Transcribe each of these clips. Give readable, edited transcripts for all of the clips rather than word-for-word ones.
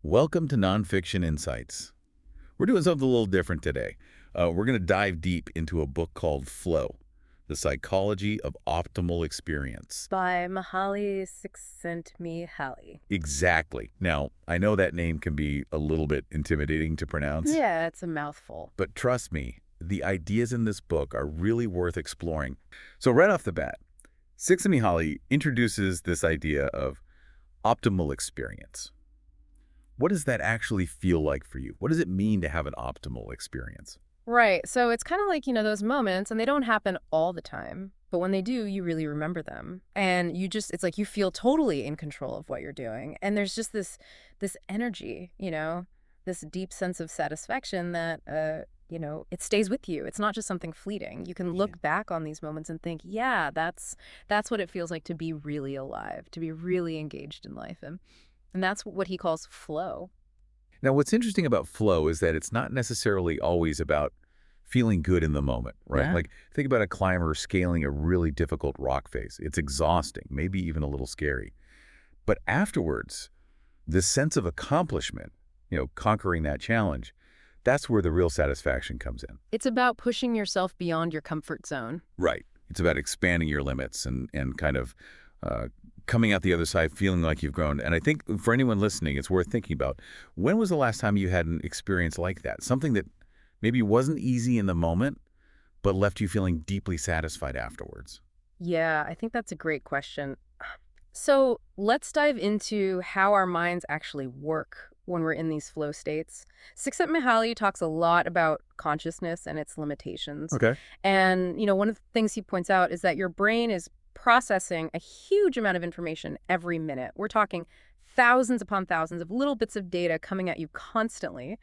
Welcome to Nonfiction Insights. We're doing something a little different today. We're going to dive deep into a book called Flow, The Psychology of Optimal Experience. By Mihály Csikszentmihalyi. Exactly. Now, I know that name can be a little bit intimidating to pronounce, Yeah, it's a mouthful. but trust me, the ideas in this book are really worth exploring. So right off the bat, Csikszentmihalyi introduces this idea of optimal experience. What does that actually feel like for you? What does it mean to have an optimal experience? Right. So it's kind of like, those moments, and they don't happen all the time. But when they do, you really remember them. And it's like you feel totally in control of what you're doing. And there's just this energy, this deep sense of satisfaction that, it stays with you. It's not just something fleeting. You can Yeah. look back on these moments and think, yeah, that's what it feels like to be really alive, to be really engaged in life. And that's what he calls flow. Now, what's interesting about flow is that it's not necessarily always about feeling good in the moment, right? Yeah. Like, think about a climber scaling a really difficult rock face. It's exhausting, maybe even a little scary. But afterwards, this sense of accomplishment, conquering that challenge, that's where the real satisfaction comes in. It's about pushing yourself beyond your comfort zone. Right. It's about expanding your limits and kind of uh, coming out the other side feeling like you've grown. And I think for anyone listening, it's worth thinking about, when was the last time you had an experience like that? Something that maybe wasn't easy in the moment, but left you feeling deeply satisfied afterwards. Yeah, I think that's a great question. So let's dive into how our minds actually work when we're in these flow states. Csikszentmihalyi talks a lot about consciousness and its limitations. Okay. And, one of the things he points out is that your brain is processing a huge amount of information every minute. We're talking thousands upon thousands of little bits of data coming at you constantly.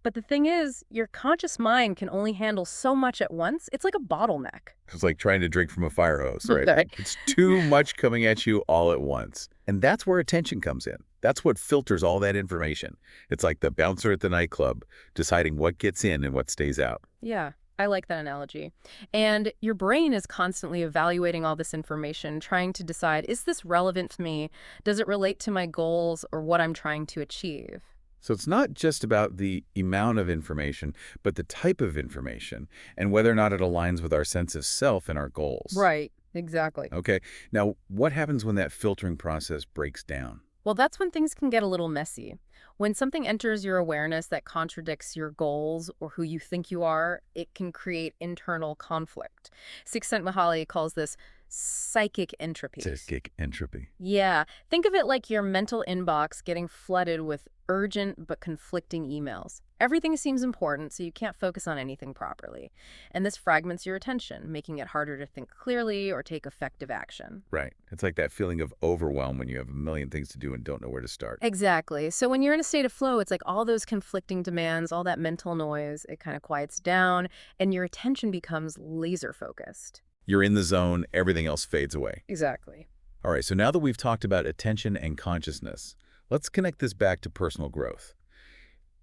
But the thing is, your conscious mind can only handle so much at once. It's like a bottleneck. It's like trying to drink from a fire hose, right? Right. It's too much coming at you all at once. And that's where attention comes in. That's what filters all that information. It's like the bouncer at the nightclub deciding what gets in and what stays out. Yeah, I like that analogy. And your brain is constantly evaluating all this information, trying to decide, is this relevant to me? Does it relate to my goals or what I'm trying to achieve? So it's not just about the amount of information, but the type of information and whether or not it aligns with our sense of self and our goals. Right, exactly. Okay. Now, what happens when that filtering process breaks down? Well, that's when things can get a little messy. When something enters your awareness that contradicts your goals or who you think you are, it can create internal conflict. Csikszentmihalyi calls this psychic entropy. Psychic entropy. Yeah, think of it like your mental inbox getting flooded with urgent but conflicting emails. Everything seems important, so you can't focus on anything properly. And this fragments your attention, making it harder to think clearly or take effective action. Right. It's like that feeling of overwhelm when you have a million things to do and don't know where to start. Exactly. So when you're in a state of flow, it's like all those conflicting demands, all that mental noise, it kind of quiets down, and your attention becomes laser focused. You're in the zone, everything else fades away. Exactly. All right, so now that we've talked about attention and consciousness, let's connect this back to personal growth.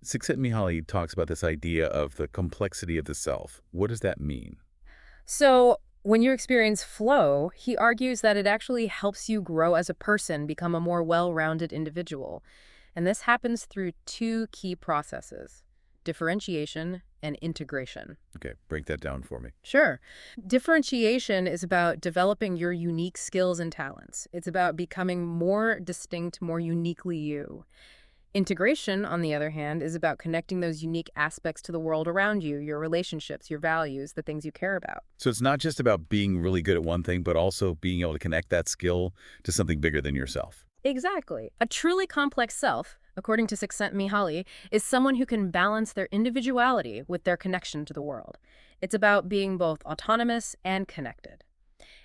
Csikszentmihalyi talks about this idea of the complexity of the self. What does that mean? So when you experience flow, he argues that it actually helps you grow as a person, become a more well-rounded individual. And this happens through two key processes: differentiation and integration. Okay, break that down for me. Sure. Differentiation is about developing your unique skills and talents. It's about becoming more distinct, more uniquely you. Integration, on the other hand, is about connecting those unique aspects to the world around you, your relationships, your values, the things you care about. So it's not just about being really good at one thing, but also being able to connect that skill to something bigger than yourself. Exactly. A truly complex self, according to Csikszentmihalyi, is someone who can balance their individuality with their connection to the world. It's about being both autonomous and connected.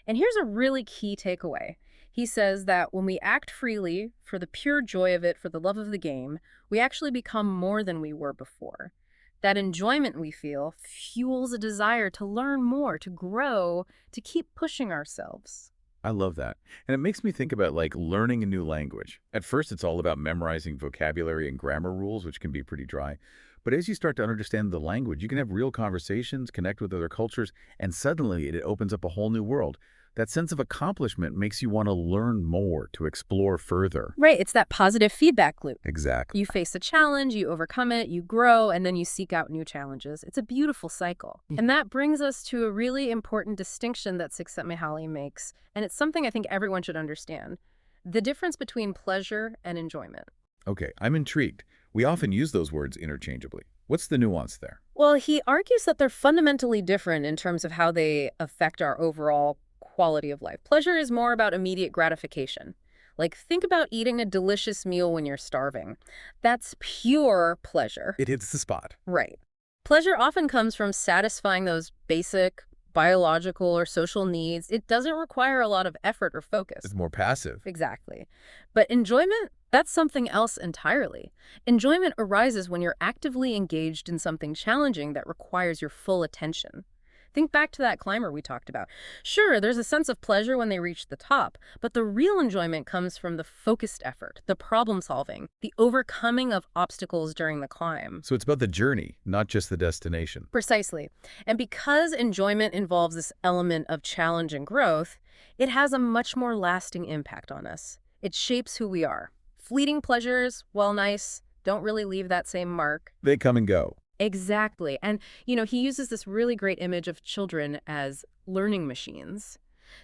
And here's a really key takeaway. He says that when we act freely, for the pure joy of it, for the love of the game, we actually become more than we were before. That enjoyment we feel fuels a desire to learn more, to grow, to keep pushing ourselves. I love that. And it makes me think about like learning a new language. At first, it's all about memorizing vocabulary and grammar rules, which can be pretty dry. But as you start to understand the language, you can have real conversations, connect with other cultures, and suddenly it opens up a whole new world. That sense of accomplishment makes you want to learn more, to explore further. Right, it's that positive feedback loop. Exactly. You face a challenge, you overcome it, you grow, and then you seek out new challenges. It's a beautiful cycle. And that brings us to a really important distinction that Csikszentmihalyi makes, and it's something I think everyone should understand. The difference between pleasure and enjoyment. Okay, I'm intrigued. We often use those words interchangeably. What's the nuance there? Well, he argues that they're fundamentally different in terms of how they affect our overall quality of life. Pleasure is more about immediate gratification. Like, think about eating a delicious meal when you're starving. That's pure pleasure. It hits the spot. Right. Pleasure often comes from satisfying those basic biological or social needs. It doesn't require a lot of effort or focus. It's more passive. Exactly. But enjoyment, that's something else entirely. Enjoyment arises when you're actively engaged in something challenging that requires your full attention. Think back to that climber we talked about. Sure, there's a sense of pleasure when they reach the top, but the real enjoyment comes from the focused effort, the problem solving, the overcoming of obstacles during the climb. So it's about the journey, not just the destination. Precisely. And because enjoyment involves this element of challenge and growth, it has a much more lasting impact on us. It shapes who we are. Fleeting pleasures, while nice, don't really leave that same mark. They come and go. Exactly. And, he uses this really great image of children as learning machines.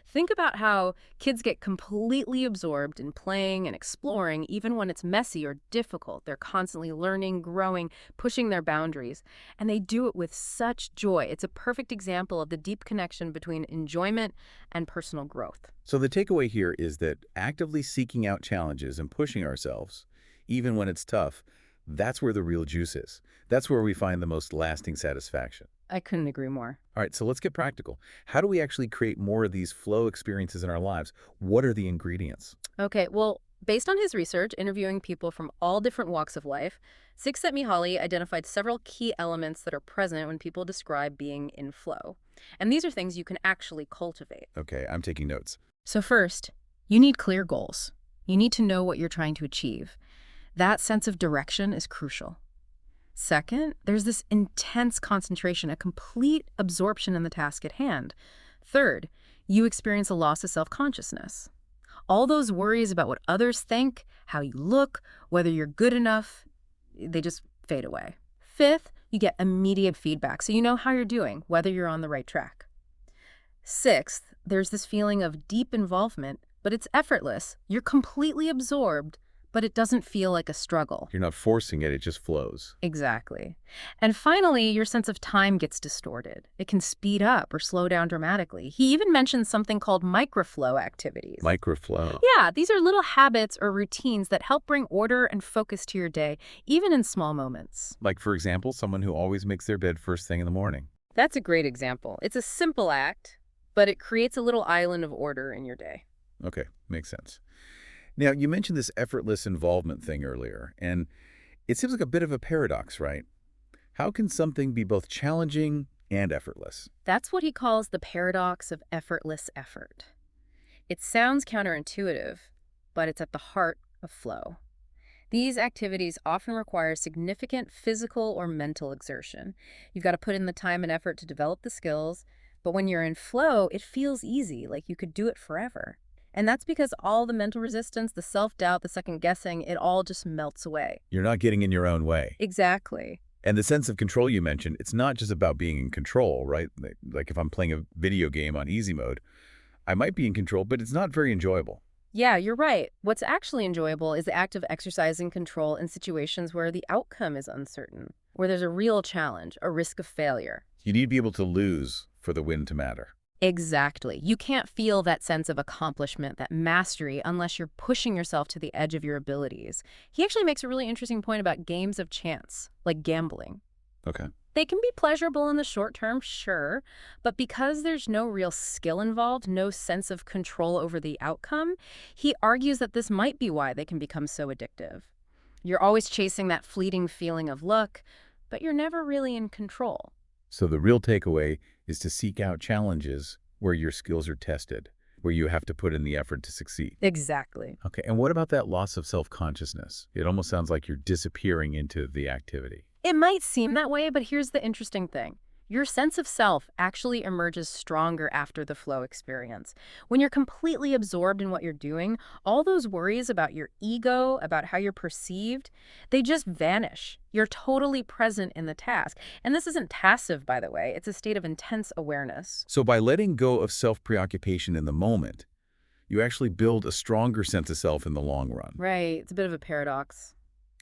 Think about how kids get completely absorbed in playing and exploring, even when it's messy or difficult. They're constantly learning, growing, pushing their boundaries, and they do it with such joy. It's a perfect example of the deep connection between enjoyment and personal growth. So the takeaway here is that actively seeking out challenges and pushing ourselves, even when it's tough, that's where the real juice is. That's where we find the most lasting satisfaction. I couldn't agree more. All right, so let's get practical. How do we actually create more of these flow experiences in our lives? What are the ingredients? Okay, well, based on his research, interviewing people from all different walks of life, Csikszentmihalyi identified several key elements that are present when people describe being in flow. And these are things you can actually cultivate. Okay, I'm taking notes. So first, you need clear goals. You need to know what you're trying to achieve. That sense of direction is crucial. Second, there's this intense concentration, a complete absorption in the task at hand. Third, you experience a loss of self-consciousness. All those worries about what others think, how you look, whether you're good enough, they just fade away. Fifth, you get immediate feedback, so you know how you're doing, whether you're on the right track. Sixth, there's this feeling of deep involvement, but it's effortless. You're completely absorbed, but it doesn't feel like a struggle. You're not forcing it, it just flows. Exactly. And finally, your sense of time gets distorted. It can speed up or slow down dramatically. He even mentions something called microflow activities. Microflow. Yeah, these are little habits or routines that help bring order and focus to your day, even in small moments. Like, for example, someone who always makes their bed first thing in the morning. That's a great example. It's a simple act, but it creates a little island of order in your day. Okay, makes sense. Now, you mentioned this effortless involvement thing earlier, and it seems like a bit of a paradox, right? How can something be both challenging and effortless? That's what he calls the paradox of effortless effort. It sounds counterintuitive, but it's at the heart of flow. These activities often require significant physical or mental exertion. You've got to put in the time and effort to develop the skills, but when you're in flow, it feels easy, like you could do it forever. And that's because all the mental resistance, the self-doubt, the second-guessing, it all just melts away. You're not getting in your own way. Exactly. And the sense of control you mentioned, it's not just about being in control, right? Like if I'm playing a video game on easy mode, I might be in control, but it's not very enjoyable. Yeah, you're right. What's actually enjoyable is the act of exercising control in situations where the outcome is uncertain, where there's a real challenge, a risk of failure. You need to be able to lose for the win to matter. Exactly. You can't feel that sense of accomplishment, that mastery, unless you're pushing yourself to the edge of your abilities. He actually makes a really interesting point about games of chance, like gambling. Okay. They can be pleasurable in the short term, sure, but because there's no real skill involved, no sense of control over the outcome, he argues that this might be why they can become so addictive. You're always chasing that fleeting feeling of luck, but you're never really in control. So the real takeaway is to seek out challenges where your skills are tested, where you have to put in the effort to succeed. Exactly. Okay, and what about that loss of self-consciousness? It almost sounds like you're disappearing into the activity. It might seem that way, but here's the interesting thing. Your sense of self actually emerges stronger after the flow experience. When you're completely absorbed in what you're doing, all those worries about your ego, about how you're perceived, they just vanish. You're totally present in the task. And this isn't passive, by the way. It's a state of intense awareness. So by letting go of self-preoccupation in the moment, you actually build a stronger sense of self in the long run. Right. It's a bit of a paradox.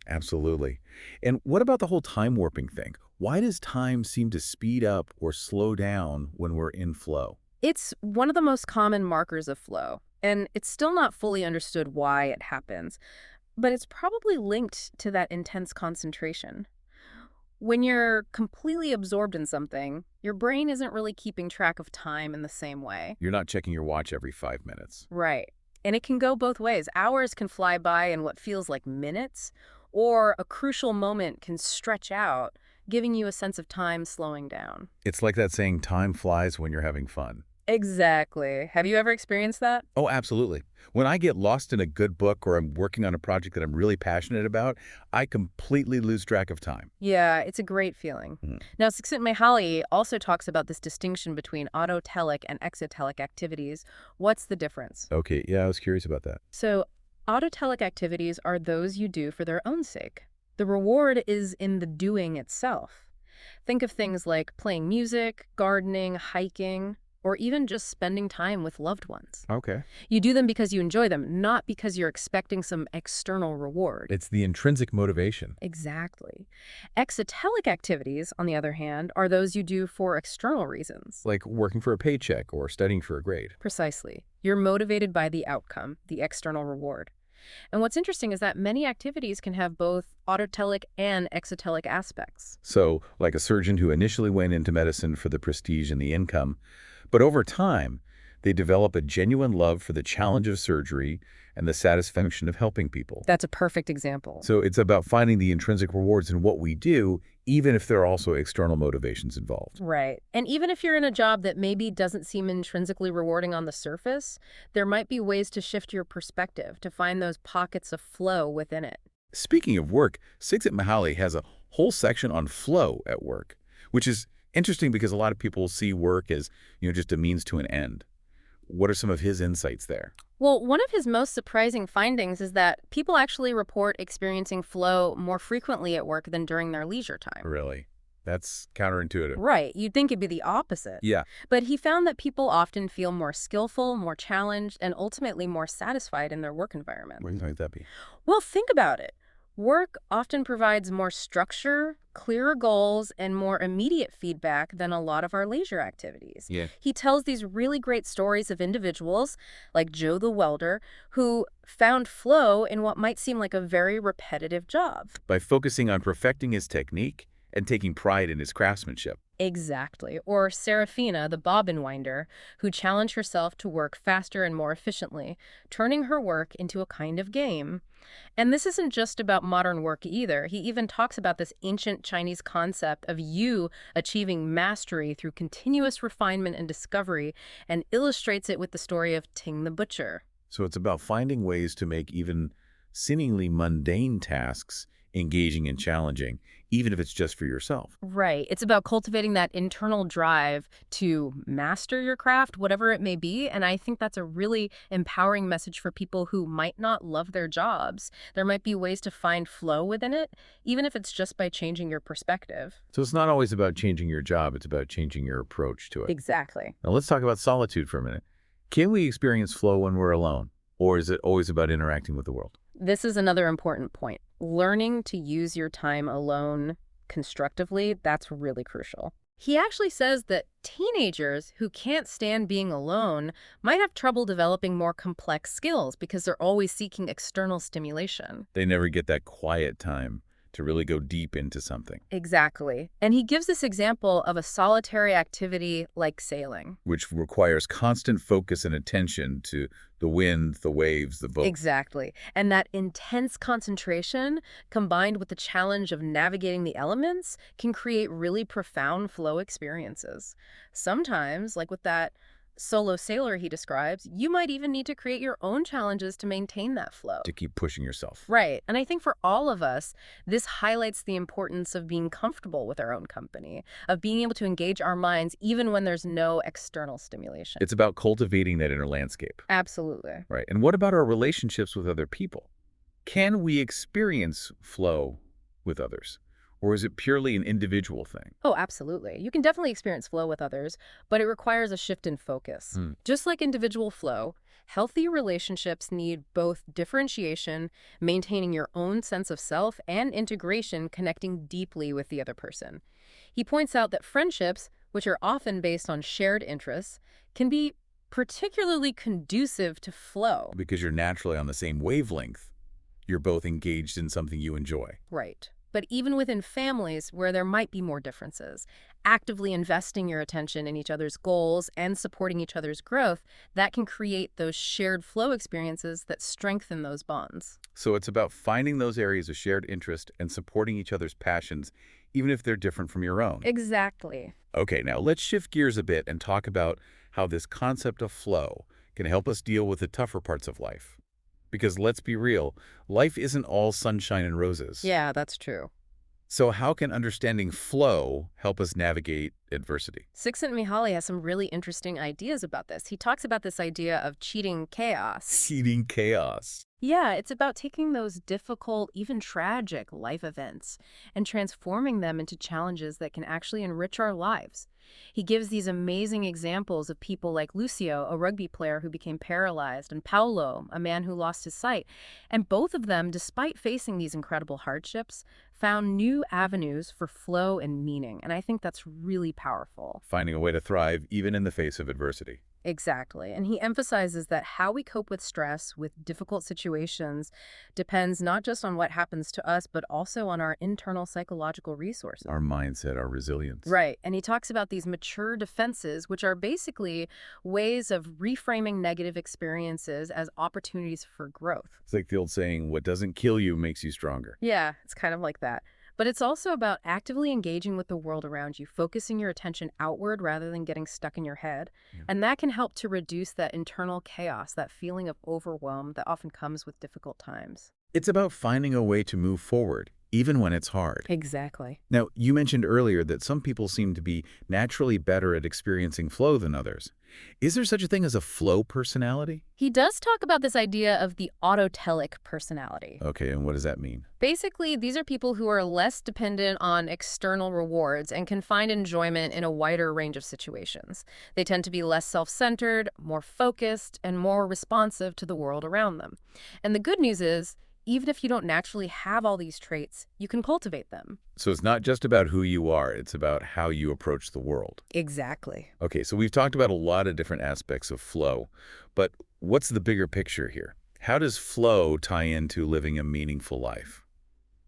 Absolutely. And what about the whole time warping thing? Why does time seem to speed up or slow down when we're in flow? It's one of the most common markers of flow, and it's still not fully understood why it happens, but it's probably linked to that intense concentration. When you're completely absorbed in something, your brain isn't really keeping track of time in the same way. You're not checking your watch every 5 minutes. Right. And it can go both ways. Hours can fly by in what feels like minutes, or a crucial moment can stretch out, giving you a sense of time slowing down. It's like that saying, time flies when you're having fun. Exactly. Have you ever experienced that? Oh, absolutely. When I get lost in a good book or I'm working on a project that I'm really passionate about, I completely lose track of time. Yeah, it's a great feeling. Mhm. Now, Csikszentmihalyi also talks about this distinction between autotelic and exotelic activities. What's the difference? Okay, yeah, I was curious about that. So, autotelic activities are those you do for their own sake. The reward is in the doing itself. Think of things like playing music, gardening, hiking, or even just spending time with loved ones. Okay. You do them because you enjoy them, not because you're expecting some external reward. It's the intrinsic motivation. Exactly. Exotelic activities, on the other hand, are those you do for external reasons. Like working for a paycheck or studying for a grade. Precisely. You're motivated by the outcome, the external reward. And what's interesting is that many activities can have both autotelic and exotelic aspects. So, like a surgeon who initially went into medicine for the prestige and the income, but over time, they develop a genuine love for the challenge of surgery and the satisfaction of helping people. That's a perfect example. So it's about finding the intrinsic rewards in what we do, even if there are also external motivations involved. Right. And even if you're in a job that maybe doesn't seem intrinsically rewarding on the surface, there might be ways to shift your perspective, to find those pockets of flow within it. Speaking of work, Csikszentmihalyi has a whole section on flow at work, which is interesting because a lot of people see work as, just a means to an end. What are some of his insights there? Well, one of his most surprising findings is that people actually report experiencing flow more frequently at work than during their leisure time. Really? That's counterintuitive. Right. You'd think it'd be the opposite. Yeah. But he found that people often feel more skillful, more challenged, and ultimately more satisfied in their work environment. What might that be? Well, think about it. Work often provides more structure, clearer goals, and more immediate feedback than a lot of our leisure activities. Yeah. He tells these really great stories of individuals, like Joe the welder, who found flow in what might seem like a very repetitive job. By focusing on perfecting his technique and taking pride in his craftsmanship. Exactly. Or Serafina, the bobbin winder, who challenged herself to work faster and more efficiently, turning her work into a kind of game. And this isn't just about modern work either. He even talks about this ancient Chinese concept of you achieving mastery through continuous refinement and discovery, and illustrates it with the story of Ting the butcher. So it's about finding ways to make even seemingly mundane tasks engaging and challenging, even if it's just for yourself. Right. It's about cultivating that internal drive to master your craft, whatever it may be. And I think that's a really empowering message for people who might not love their jobs. There might be ways to find flow within it, even if it's just by changing your perspective. So it's not always about changing your job, it's about changing your approach to it. Exactly. Now let's talk about solitude for a minute. Can we experience flow when we're alone? Or is it always about interacting with the world? This is another important point. Learning to use your time alone constructively, that's really crucial. He actually says that teenagers who can't stand being alone might have trouble developing more complex skills because they're always seeking external stimulation. They never get that quiet time to really go deep into something. Exactly. And he gives this example of a solitary activity like sailing. Which requires constant focus and attention to the wind, the waves, the boat. Exactly. And that intense concentration, combined with the challenge of navigating the elements, can create really profound flow experiences. Sometimes, like with that Solo sailor, he describes, you might even need to create your own challenges to maintain that flow. To keep pushing yourself. Right. And I think for all of us, this highlights the importance of being comfortable with our own company, of being able to engage our minds even when there's no external stimulation. It's about cultivating that inner landscape. Absolutely. Right. And what about our relationships with other people? Can we experience flow with others? Or is it purely an individual thing? Oh, absolutely. You can definitely experience flow with others, but it requires a shift in focus. Hmm. Just like individual flow, healthy relationships need both differentiation, maintaining your own sense of self, and integration, connecting deeply with the other person. He points out that friendships, which are often based on shared interests, can be particularly conducive to flow. Because you're naturally on the same wavelength. You're both engaged in something you enjoy. Right. But even within families where there might be more differences, actively investing your attention in each other's goals and supporting each other's growth, that can create those shared flow experiences that strengthen those bonds. So it's about finding those areas of shared interest and supporting each other's passions, even if they're different from your own. Exactly. Okay, now let's shift gears a bit and talk about how this concept of flow can help us deal with the tougher parts of life. Because let's be real, life isn't all sunshine and roses. Yeah, that's true. So how can understanding flow help us navigate adversity? Csikszentmihalyi has some really interesting ideas about this. He talks about this idea of cheating chaos. Seeding chaos. Yeah, it's about taking those difficult, even tragic life events and transforming them into challenges that can actually enrich our lives. He gives these amazing examples of people like Lucio, a rugby player who became paralyzed, and Paulo, a man who lost his sight. And both of them, despite facing these incredible hardships, found new avenues for flow and meaning. And I think that's really powerful. Finding a way to thrive even in the face of adversity. Exactly. And he emphasizes that how we cope with stress, with difficult situations, depends not just on what happens to us, but also on our internal psychological resources. Our mindset, our resilience. Right. And he talks about these mature defenses, which are basically ways of reframing negative experiences as opportunities for growth. It's like the old saying, what doesn't kill you makes you stronger. Yeah, it's kind of like that. But it's also about actively engaging with the world around you, focusing your attention outward rather than getting stuck in your head. Yeah. And that can help to reduce that internal chaos, that feeling of overwhelm that often comes with difficult times. It's about finding a way to move forward, even when it's hard. Exactly. Now, you mentioned earlier that some people seem to be naturally better at experiencing flow than others. Is there such a thing as a flow personality? He does talk about this idea of the autotelic personality. Okay, and what does that mean? Basically, these are people who are less dependent on external rewards and can find enjoyment in a wider range of situations. They tend to be less self-centered, more focused, and more responsive to the world around them. And the good news is, even if you don't naturally have all these traits, you can cultivate them. So it's not just about who you are, it's about how you approach the world. Exactly. Okay, so we've talked about a lot of different aspects of flow, but what's the bigger picture here? How does flow tie into living a meaningful life?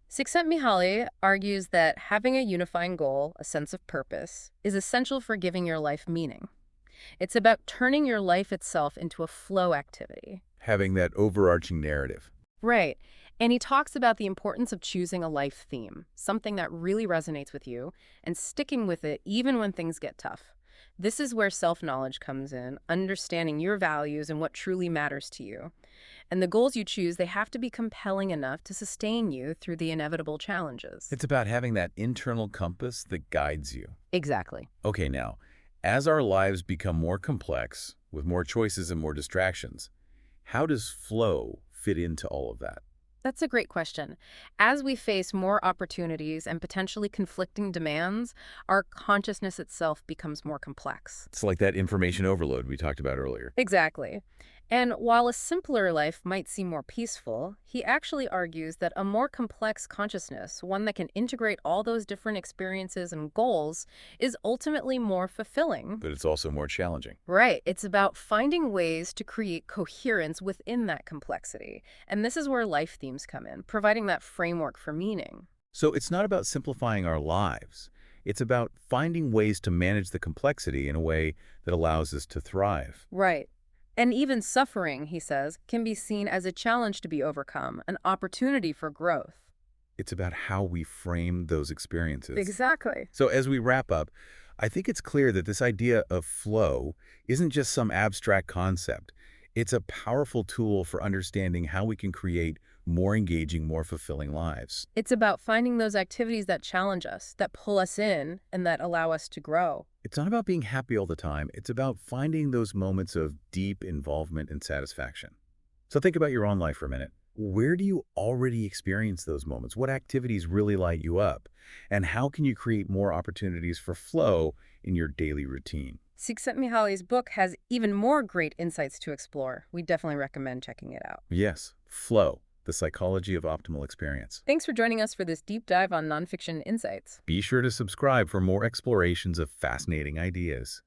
Csikszentmihalyi argues that having a unifying goal, a sense of purpose, is essential for giving your life meaning. It's about turning your life itself into a flow activity. Having that overarching narrative. Right. And he talks about the importance of choosing a life theme, something that really resonates with you, and sticking with it even when things get tough. This is where self-knowledge comes in, understanding your values and what truly matters to you. And the goals you choose, they have to be compelling enough to sustain you through the inevitable challenges. It's about having that internal compass that guides you. Exactly. Okay, now, as our lives become more complex, with more choices and more distractions, how does flow fit into all of that? That's a great question. As we face more opportunities and potentially conflicting demands, our consciousness itself becomes more complex. It's like that information overload we talked about earlier. Exactly. And while a simpler life might seem more peaceful, he actually argues that a more complex consciousness, one that can integrate all those different experiences and goals, is ultimately more fulfilling. But it's also more challenging. Right. It's about finding ways to create coherence within that complexity. And this is where life themes come in, providing that framework for meaning. So it's not about simplifying our lives. It's about finding ways to manage the complexity in a way that allows us to thrive. Right. And even suffering, he says, can be seen as a challenge to be overcome, an opportunity for growth. It's about how we frame those experiences. Exactly. So as we wrap up, I think it's clear that this idea of flow isn't just some abstract concept. It's a powerful tool for understanding how we can create more engaging, more fulfilling lives. It's about finding those activities that challenge us, that pull us in, and that allow us to grow. It's not about being happy all the time. It's about finding those moments of deep involvement and satisfaction. So think about your own life for a minute. Where do you already experience those moments? What activities really light you up? And how can you create more opportunities for flow in your daily routine? Csikszentmihalyi's book has even more great insights to explore. We definitely recommend checking it out. Yes, flow, the psychology of optimal experience. Thanks for joining us for this deep dive on Nonfiction Insights. Be sure to subscribe for more explorations of fascinating ideas.